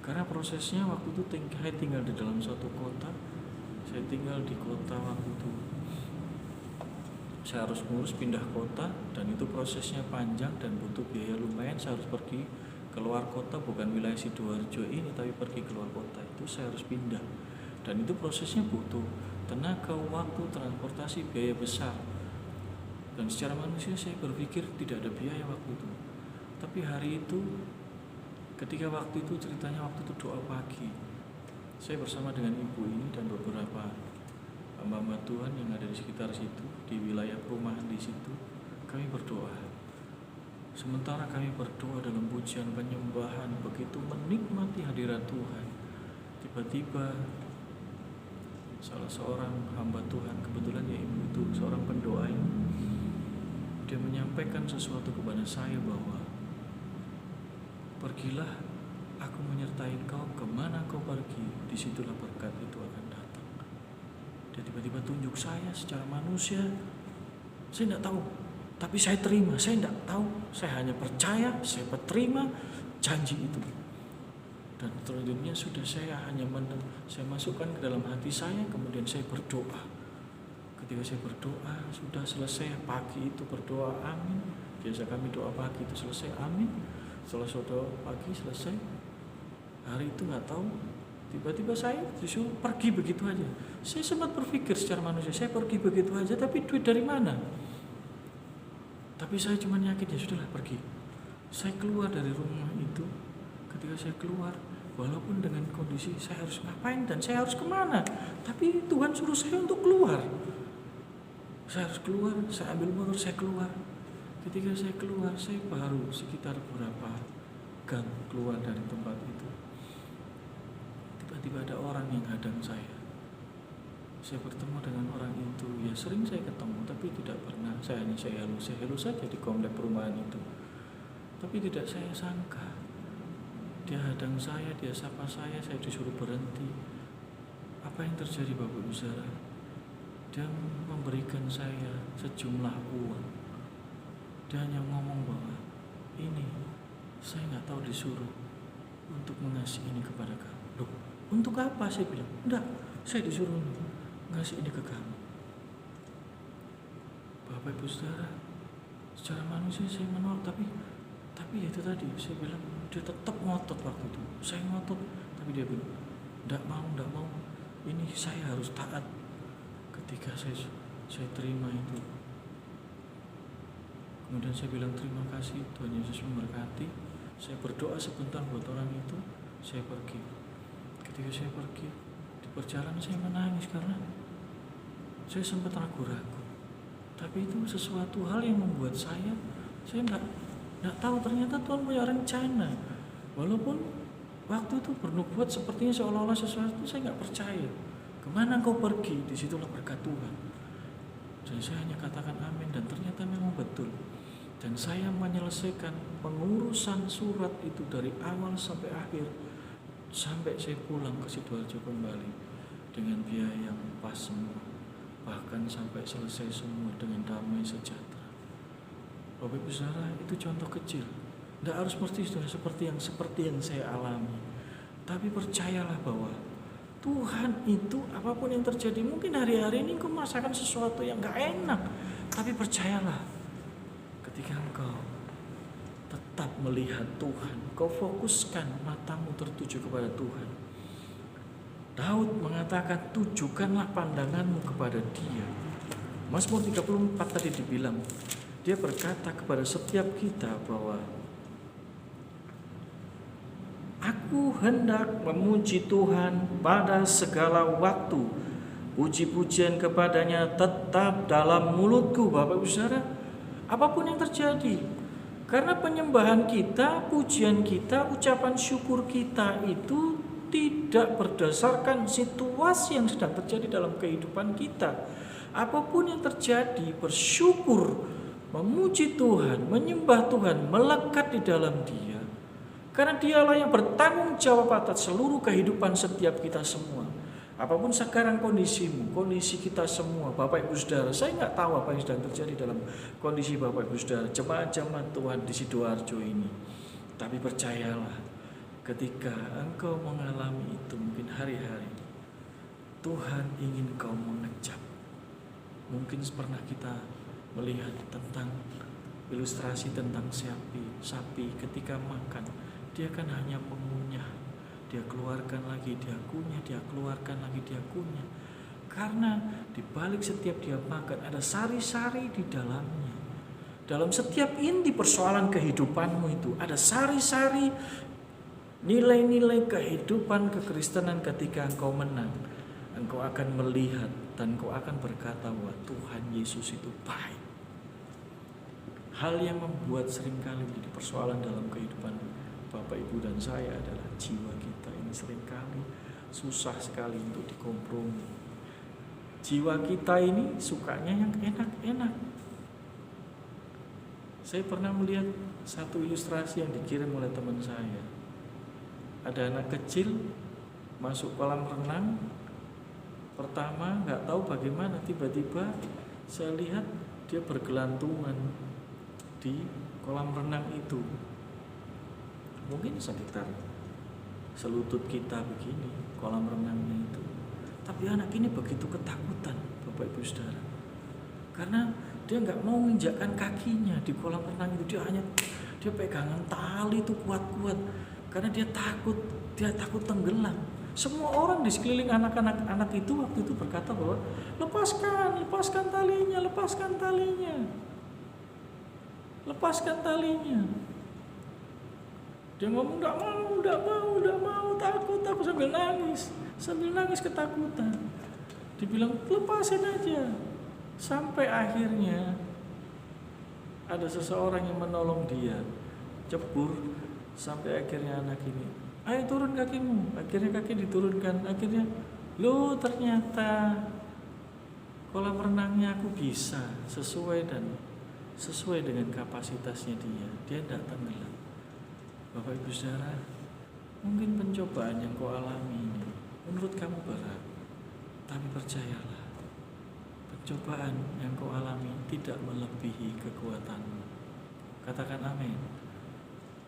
karena prosesnya waktu itu saya tinggal di dalam suatu kota. Saya tinggal di kota waktu itu, saya harus ngurus pindah kota, dan itu prosesnya panjang dan butuh biaya lumayan. Saya harus pergi keluar kota, bukan wilayah Sidoarjo ini, tapi pergi keluar kota. Itu saya harus pindah, dan itu prosesnya butuh tenaga, waktu, transportasi, biaya besar. Dan secara manusia saya berpikir tidak ada biaya waktu itu. Tapi hari itu, ketika waktu itu ceritanya, waktu itu doa pagi, saya bersama dengan ibu ini dan beberapa hamba-hamba Tuhan yang ada di sekitar situ, di wilayah perumahan di situ, kami berdoa. Sementara kami berdoa dalam pujian penyembahan, begitu menikmati hadirat Tuhan, tiba-tiba salah seorang hamba Tuhan, kebetulan ya ibu itu seorang pendoa ini, dia menyampaikan sesuatu kepada saya bahwa pergilah, aku menyertai kau, kemana kau pergi, disitulah berkat itu akan datang. Dia tiba-tiba tunjuk saya secara manusia, saya tidak tahu, tapi saya terima. Saya tidak tahu, saya hanya percaya, saya terima janji itu. Dan selanjutnya sudah saya saya masukkan ke dalam hati saya, kemudian saya berdoa. Ketika saya berdoa, sudah selesai pagi itu berdoa amin. Biasa kami doa pagi itu selesai amin. Setelah doa pagi selesai, hari itu nggak tahu, tiba-tiba saya disuruh pergi begitu aja. Saya sempat berpikir secara manusia, saya pergi begitu aja, tapi duit dari mana? Tapi saya cuma yakin, ya sudahlah pergi. Saya keluar dari rumah itu. Ketika saya keluar, walaupun dengan kondisi saya harus ngapain dan saya harus kemana, tapi Tuhan suruh saya untuk keluar. Saya harus keluar, saya ambil motor, saya keluar. Ketika saya keluar, saya baru sekitar beberapa gang keluar dari tempat itu. Tiba-tiba ada orang yang hadang saya. Saya bertemu dengan orang itu, ya sering saya ketemu, tapi tidak pernah. Saya halo saja di komplek perumahan itu. Tapi tidak saya sangka, dia hadang saya, dia sapa saya disuruh berhenti. Apa yang terjadi Bapak Ibu Saudara? Dia memberikan saya sejumlah uang. Dia hanya ngomong bahwa ini saya nggak tahu disuruh untuk mengasih ini kepada kamu. Loh, untuk apa? Saya bilang, enggak, saya disuruh ngasih ini ke kamu. Bapak Ibu Saudara, secara manusia saya menolak, tapi itu tadi saya bilang, dia tetap ngotot waktu itu. Saya ngotot, tapi dia bilang, enggak mau, ini saya harus taat. Ketika saya terima itu, kemudian saya bilang terima kasih, Tuhan Yesus memberkati. Saya berdoa sebentar buat orang itu, saya pergi. Ketika saya pergi, di perjalanan saya menangis karena saya sempat ragu-ragu. Tapi itu sesuatu hal yang membuat saya enggak tahu ternyata Tuhan punya rencana. Walaupun waktu itu bernubuat sepertinya seolah-olah sesuatu, saya enggak percaya. Kemana engkau pergi? Disitulah berkat Tuhan. Dan saya hanya katakan amin, dan ternyata memang betul. Dan saya menyelesaikan pengurusan surat itu dari awal sampai akhir, sampai saya pulang ke Sidoarjo kembali dengan biaya yang pas semua, bahkan sampai selesai semua dengan damai sejahtera. Bapak Ibu Saudara, itu contoh kecil. Tidak harus seperti yang saya alami, tapi percayalah bahwa Tuhan itu apapun yang terjadi, mungkin hari-hari ini engkau merasakan sesuatu yang gak enak, tapi percayalah, ketika engkau tetap melihat Tuhan, kau fokuskan matamu tertuju kepada Tuhan. Daud mengatakan, tujukanlah pandanganmu kepada Dia. Mazmur 34 tadi dibilang, dia berkata kepada setiap kita bahwa aku hendak memuji Tuhan pada segala waktu. Puji-pujian kepadanya tetap dalam mulutku. Bapak Ibu Saudara, apapun yang terjadi, karena penyembahan kita, pujian kita, ucapan syukur kita itu tidak berdasarkan situasi yang sedang terjadi dalam kehidupan kita. Apapun yang terjadi, bersyukur, memuji Tuhan, menyembah Tuhan, melekat di dalam Dia. Karena Dialah yang bertanggung jawab atas seluruh kehidupan setiap kita semua. Apapun sekarang kondisimu, kondisi kita semua, Bapak Ibu Saudara, saya nggak tahu apa yang sedang terjadi dalam kondisi Bapak Ibu Saudara, jemaat-jemaat Tuhan di Sidoarjo ini. Tapi percayalah, ketika engkau mengalami itu, mungkin hari-hari, Tuhan ingin kau mengecap. Mungkin pernah kita melihat tentang ilustrasi tentang sapi ketika makan, dia kan hanya mengunyah, dia keluarkan lagi, dia kunyah, dia keluarkan lagi, dia kunyah. Karena di balik setiap dia makan ada sari-sari di dalamnya. Dalam setiap inti persoalan kehidupanmu itu ada sari-sari nilai-nilai kehidupan kekristenan. Ketika engkau menang, engkau akan melihat dan engkau akan berkata bahwa Tuhan Yesus itu baik. Hal yang membuat seringkali menjadi persoalan dalam kehidupan Bapak Ibu dan saya adalah jiwa kita ini seringkali susah sekali untuk dikompromi. Jiwa kita ini sukanya yang enak-enak. Saya pernah melihat satu ilustrasi yang dikirim oleh teman saya. Ada anak kecil masuk kolam renang. Pertama nggak tahu bagaimana, tiba-tiba saya lihat dia bergelantungan di kolam renang itu. Mungkin sekitar selutut kita begini, kolam renangnya itu. Tapi anak ini begitu ketakutan, Bapak Ibu Saudara. Karena dia nggak mau menginjakkan kakinya di kolam renang itu. Dia pegangan tali itu kuat-kuat. Karena dia takut tenggelam. Semua orang di sekeliling anak itu waktu itu berkata bahwa lepaskan talinya, lepaskan talinya. Lepaskan talinya. Dia ngomong enggak mau, takut sambil nangis ketakutan. Dibilang lepasin aja. Sampai akhirnya ada seseorang yang menolong dia, cebur sampai akhirnya anak ini, ayo turun kakimu. Akhirnya kaki diturunkan. Akhirnya, ternyata kolam renangnya aku bisa sesuai dengan kapasitasnya dia. Dia tidak tenggelam. Bapak Ibu Saudara, mungkin pencobaan yang kau alami ini menurut kamu berat, tapi percayalah, pencobaan yang kau alami tidak melebihi kekuatanmu. Katakan amin.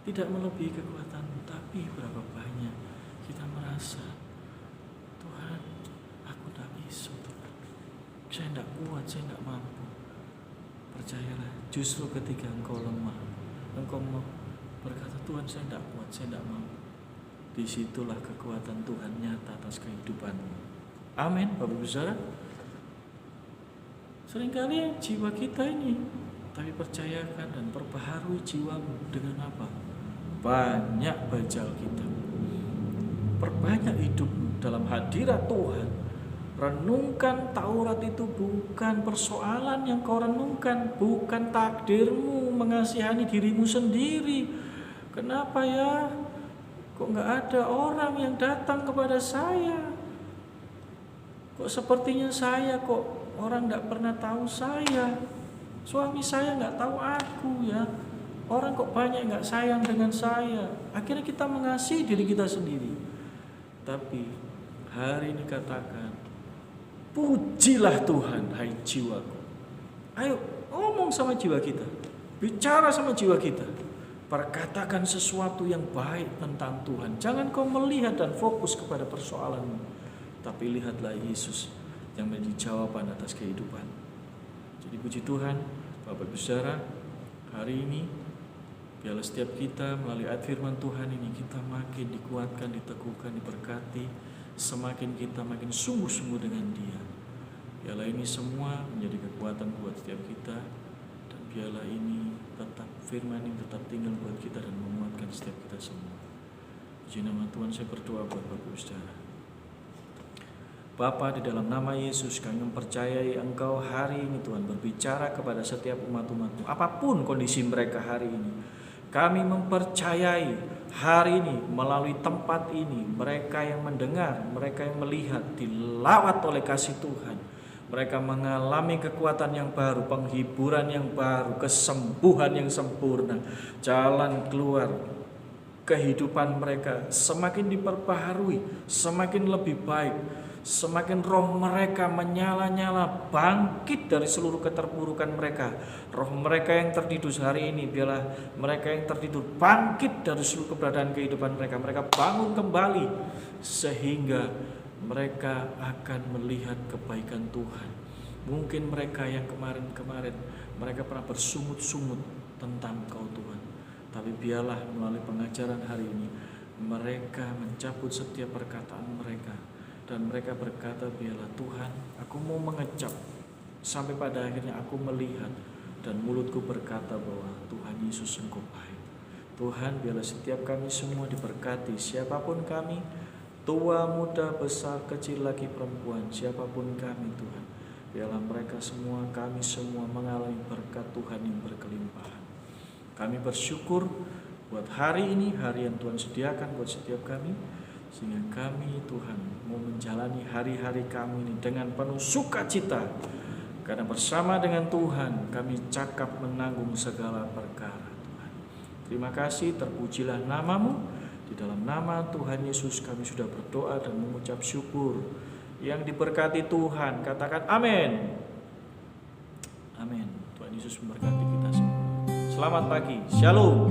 Tidak melebihi kekuatanmu, tapi berapa banyak kita merasa, Tuhan, aku tidak bisa, Tuhan. Saya tidak kuat, saya tidak mampu. Percayalah, justru ketika engkau lemah, engkau berkata, Tuhan, saya tidak kuat, saya tidak mampu. Disitulah kekuatan Tuhan nyata atas kehidupanmu. Amin, Bapak Ibu Saudara. Seringkali jiwa kita ini, tapi percayakan dan perbaharui jiwamu dengan apa? Banyak baca Alkitab. Perbanyak hidupmu dalam hadirat Tuhan. Renungkan Taurat itu bukan persoalan yang kau renungkan, bukan takdirmu mengasihani dirimu sendiri. Kenapa ya? Kok nggak ada orang yang datang kepada saya? Kok sepertinya saya kok orang nggak pernah tahu saya? Suami saya nggak tahu aku ya. Orang kok banyak nggak sayang dengan saya. Akhirnya kita mengasihi diri kita sendiri. Tapi hari ini katakan, pujilah Tuhan, hai jiwaku. Ayo ngomong sama jiwa kita, bicara sama jiwa kita. Perkatakan sesuatu yang baik tentang Tuhan. Jangan kau melihat dan fokus kepada persoalanmu, tapi lihatlah Yesus yang menjadi jawaban atas kehidupan. Jadi puji Tuhan, Bapak Ibu Saudara, hari ini biarlah setiap kita melalui ayat firman Tuhan ini kita makin dikuatkan, diteguhkan, diberkati, semakin kita makin sungguh-sungguh dengan Dia. Biarlah ini semua menjadi kekuatan buat setiap kita, dan biarlah ini tetap firman ini tetap tinggal buat kita dan menguatkan setiap kita semua. Puji nama Tuhan, saya berdoa buat Bapak Ibu Saudara. Bapa, di dalam nama Yesus kami mempercayai Engkau hari ini Tuhan berbicara kepada setiap umat-umat-Mu, apapun kondisi mereka hari ini. Kami mempercayai hari ini melalui tempat ini mereka yang mendengar, mereka yang melihat dilawat oleh kasih Tuhan. Mereka mengalami kekuatan yang baru, penghiburan yang baru, kesembuhan yang sempurna, jalan keluar. Kehidupan mereka semakin diperbaharui, semakin lebih baik. Semakin roh mereka menyala-nyala, bangkit dari seluruh keterpurukan mereka. Roh mereka yang tertidur hari ini, biarlah mereka yang tertidur bangkit dari seluruh keberadaan kehidupan mereka. Mereka bangun kembali sehingga mereka akan melihat kebaikan Tuhan. Mungkin mereka yang kemarin-kemarin mereka pernah bersungut-sungut tentang Kau Tuhan, tapi biarlah melalui pengajaran hari ini mereka mencabut setiap perkataan mereka. Dan mereka berkata, biarlah Tuhan, aku mau mengecap sampai pada akhirnya aku melihat dan mulutku berkata bahwa Tuhan Yesus Engkau baik. Tuhan, biarlah setiap kami semua diberkati, siapapun kami, tua, muda, besar, kecil, laki, perempuan, siapapun kami Tuhan. Biarlah mereka semua, kami semua mengalami berkat Tuhan yang berkelimpahan. Kami bersyukur buat hari ini, hari yang Tuhan sediakan buat setiap kami. Sehingga kami Tuhan mau menjalani hari-hari kami ini dengan penuh sukacita. Karena bersama dengan Tuhan kami cakap menanggung segala perkara Tuhan. Terima kasih, terpujilah nama-Mu. Di dalam nama Tuhan Yesus kami sudah berdoa dan mengucap syukur. Yang diberkati Tuhan, katakan amin. Amin. Tuhan Yesus memberkati kita semua. Selamat pagi, shalom.